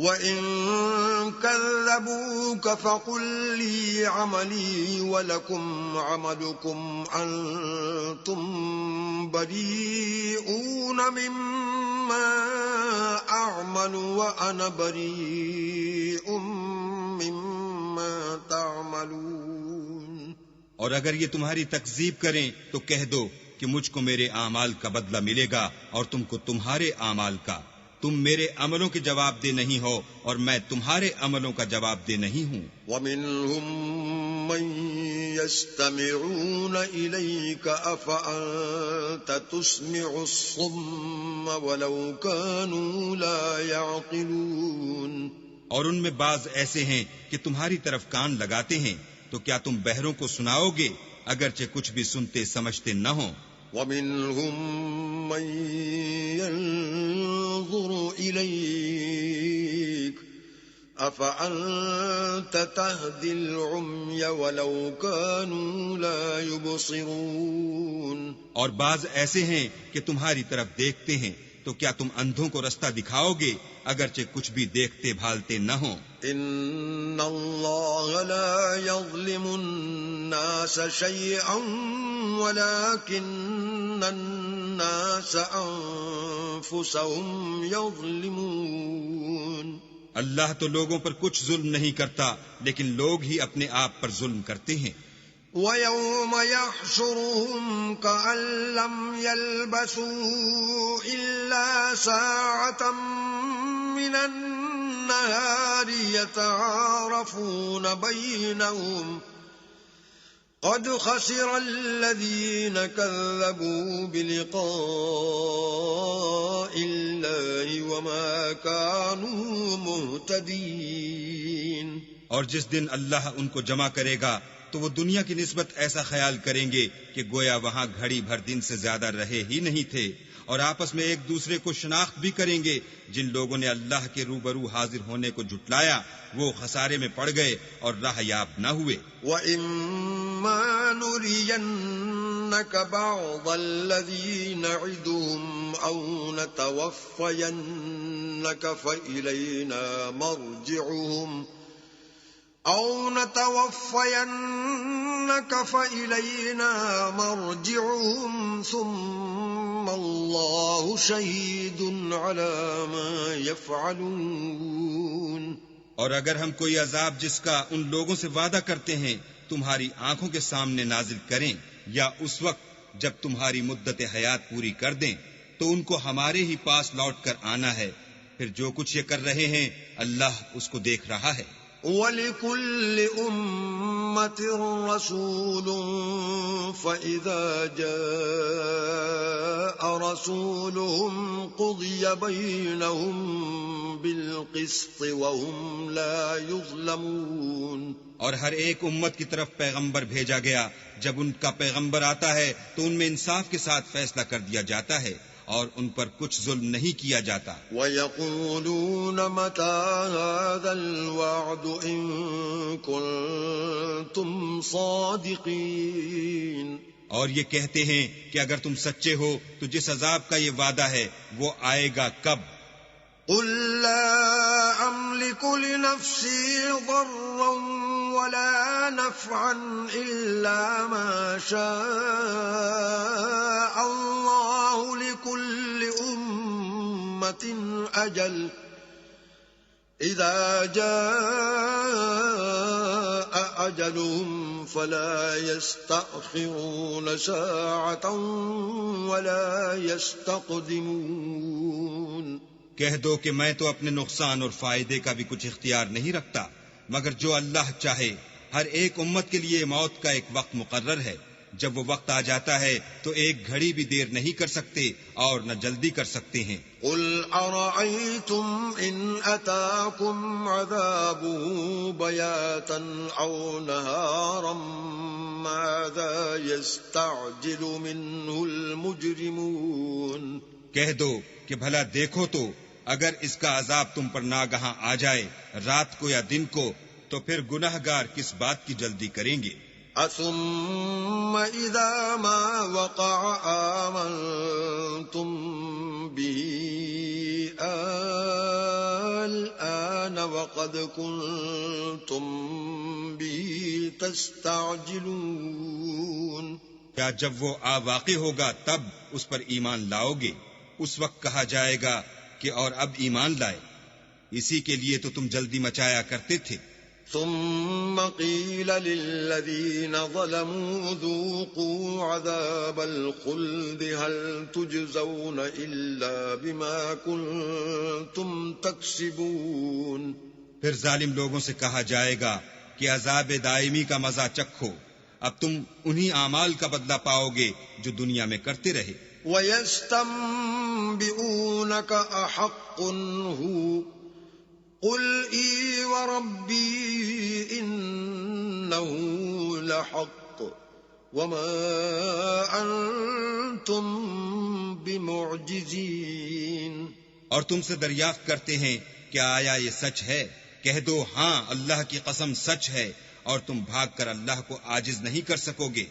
وَإِن كَذَّبُوكَ فَقُل لِّي عَمَلِي وَلَكُمْ عَمَلُكُمْ أَنتُم بَرِيئُونَ مِمَّا أَعْمَلُ وَأَنَا بَرِيءٌ مِّمَّا تَعْمَلُونَ۔ اور اگر یہ تمہاری تکذیب کریں تو کہہ دو کہ مجھ کو میرے اعمال کا بدلہ ملے گا اور تم کو تمہارے اعمال کا۔ تم میرے عملوں کے جواب دہ نہیں ہو اور میں تمہارے عملوں کا جواب دہ نہیں ہوں۔ وَمِنْهُمْ مَنْ يَسْتَمِعُونَ إِلَيْكَ أَفَأَنْتَ تُسْمِعُ الصُّمَّ وَلَوْ كَانُوا لَا يَعْقِلُونَ۔ اور ان میں بعض ایسے ہیں کہ تمہاری طرف کان لگاتے ہیں، تو کیا تم بہروں کو سناؤ گے اگرچہ کچھ بھی سنتے سمجھتے نہ ہوں؟ وَمِنْهُمْ مَنْ يَنظُرُ إِلَيْكَ أَفَأَنْتَ تَهْدِي الْعُمْيَ وَلَوْ كَانُوا لَا يُبْصِرُونَ۔ اور بعض ایسے ہیں کہ تمہاری طرف دیکھتے ہیں، تو کیا تم اندھوں کو رستہ دکھاؤ گے اگرچہ کچھ بھی دیکھتے بھالتے نہ ہوں؟ إِنَّ اللَّهَ لَا يَظْلِمُ النَّاسَ شَيْئًا وَلَكِنَّ النَّاسَ أَنفُسَهُمْ يَظْلِمُونَ۔ اللہ تو لوگوں پر کچھ ظلم نہیں کرتا، لیکن لوگ ہی اپنے آپ پر ظلم کرتے ہیں۔ وَيَوْمَ يَحْشُرُهُمْ كَأَن لَّمْ يَلْبَثُوا إِلَّا سَاعَةً مِّنَ النَّهَارِ يَتَعَارَفُونَ بَيْنَهُمْ قَدْ خَسِرَ الَّذِينَ كَذَّبُوا بِلِقَاءِ اللَّهِ وَمَا كَانُوا مُهْتَدِينَ۔ اور جس دن اللہ ان کو جمع کرے گا تو وہ دنیا کی نسبت ایسا خیال کریں گے کہ گویا وہاں گھڑی بھر دن سے زیادہ رہے ہی نہیں تھے، اور آپس میں ایک دوسرے کو شناخت بھی کریں گے۔ جن لوگوں نے اللہ کے روبرو حاضر ہونے کو جھٹلایا وہ خسارے میں پڑ گئے اور راہ یاب نہ ہوئے۔ وَإِمَّا نُرِيَنَّكَ بَعْضَ الَّذِي نَعِدُهُمْ أَوْ نَتَوَفَّيَنَّكَ فَإِلَيْنَا مَرْجِعُهُمْ ثُمَّ اللَّهُ شَهِيدٌ عَلَى مَا يَفْعَلُونَ۔ اور اگر ہم کوئی عذاب جس کا ان لوگوں سے وعدہ کرتے ہیں تمہاری آنکھوں کے سامنے نازل کریں، یا اس وقت جب تمہاری مدت حیات پوری کر دیں، تو ان کو ہمارے ہی پاس لوٹ کر آنا ہے، پھر جو کچھ یہ کر رہے ہیں اللہ اس کو دیکھ رہا ہے۔ وَلِكُلِّ أُمَّةٍ رَّسُولٌ فَإِذَا جَاءَ رَسُولُهُمْ قُضِيَ بَيْنَهُم بِالْقِسْطِ وَهُمْ لَا يُظْلَمُونَ۔ اور ہر ایک امت کی طرف پیغمبر بھیجا گیا، جب ان کا پیغمبر آتا ہے تو ان میں انصاف کے ساتھ فیصلہ کر دیا جاتا ہے اور ان پر کچھ ظلم نہیں کیا جاتا۔ وَيَقُولُونَ مَتَىٰ هَٰذَا الْوَعْدُ إِن كُنتُمْ صَادِقِينَ۔ اور یہ کہتے ہیں کہ اگر تم سچے ہو تو جس عذاب کا یہ وعدہ ہے وہ آئے گا کب؟ قُل لَّا أَمْلِكُ لِنَفْسِي ضَرًّا وَلَا نَفْعًا إِلَّا مَا شَاءَ اللَّهُ لِكُلِّ أُمَّةٍ أَجَلٌ إِذَا جَاءَ أَجَلُهُمْ فَلَا يَسْتَأْخِرُونَ سَاعَةً وَلَا يَسْتَقْدِمُونَ۔ کہہ دو کہ میں تو اپنے نقصان اور فائدے کا بھی کچھ اختیار نہیں رکھتا، مگر جو اللہ چاہے۔ ہر ایک امت کے لیے موت کا ایک وقت مقرر ہے، جب وہ وقت آ جاتا ہے تو ایک گھڑی بھی دیر نہیں کر سکتے اور نہ جلدی کر سکتے ہیں۔ قُلْ أَرَأَيْتُمْ إِنْ أَتَاكُمْ عَذَابُهُ بَيَاتًا أَوْ نَهَارًا مَاذَا يَسْتَعْجِلُ مِنْهُ الْمُجْرِمُونَ۔ کہہ دو کہ بھلا دیکھو تو اگر اس کا عذاب تم پر ناگہاں آ جائے رات کو یا دن کو، تو پھر گناہگار کس بات کی جلدی کریں گے؟ ثم إذا ما وقع آمنتم به الآن وقد كنتم به تستعجلون. کیا جب وہ آ واقع ہوگا تب اس پر ایمان لاؤ گے؟ اس وقت کہا جائے گا کہ اور اب ایمان لائے، اسی کے لیے تو تم جلدی مچایا کرتے تھے. ثم قيل للذين ظلموا ذوقوا عذاب الخلد هل تجزون إلا بما كنتم تكسبون. پھر ظالم لوگوں سے کہا جائے گا کہ عذاب دائمی کا مزہ چکھو، اب تم انہی اعمال کا بدلہ پاؤ گے جو دنیا میں کرتے رہے. وَيَسْتَنبِئُونَكَ أَحَقٌّ هُوَ قُلْ إِي وَرَبِّي إِنَّهُ لَحَقٌّ وَمَا أَنْتُمْ بِمُعْجِزِينَ. اور تم سے دریافت کرتے ہیں کہ آیا یہ سچ ہے؟ کہہ دو ہاں اللہ کی قسم سچ ہے، اور تم بھاگ کر اللہ کو عاجز نہیں کر سکو گے.